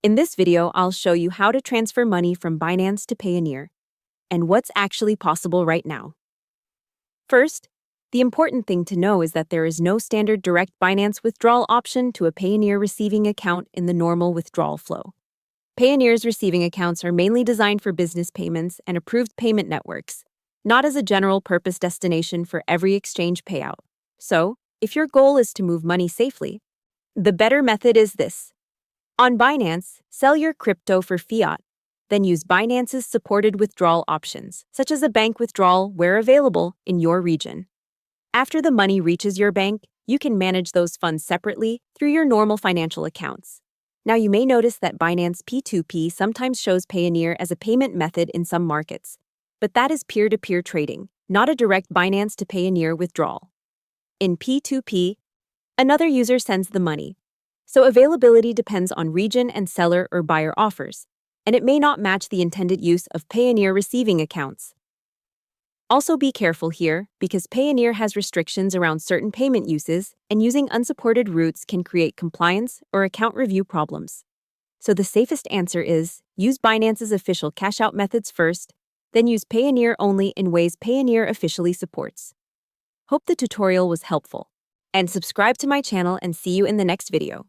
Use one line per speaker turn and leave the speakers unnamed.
In this video, I'll show you how to transfer money from Binance to Payoneer and what's actually possible right now. First, the important thing to know is that there is no standard direct Binance withdrawal option to a Payoneer receiving account in the normal withdrawal flow. Payoneer's receiving accounts are mainly designed for business payments and approved payment networks, not as a general-purpose destination for every exchange payout. So, if your goal is to move money safely, the better method is this. On Binance, sell your crypto for fiat, then use Binance's supported withdrawal options, such as a bank withdrawal where available in your region. After the money reaches your bank, you can manage those funds separately through your normal financial accounts. Now, you may notice that Binance P2P sometimes shows Payoneer as a payment method in some markets, but that is peer-to-peer trading, not a direct Binance to Payoneer withdrawal. In P2P, another user sends the money, so availability depends on region and seller or buyer offers, and it may not match the intended use of Payoneer receiving accounts. Also be careful here, because Payoneer has restrictions around certain payment uses, and using unsupported routes can create compliance or account review problems. So the safest answer is, use Binance's official cash-out methods first, then use Payoneer only in ways Payoneer officially supports. Hope the tutorial was helpful, and subscribe to my channel and see you in the next video.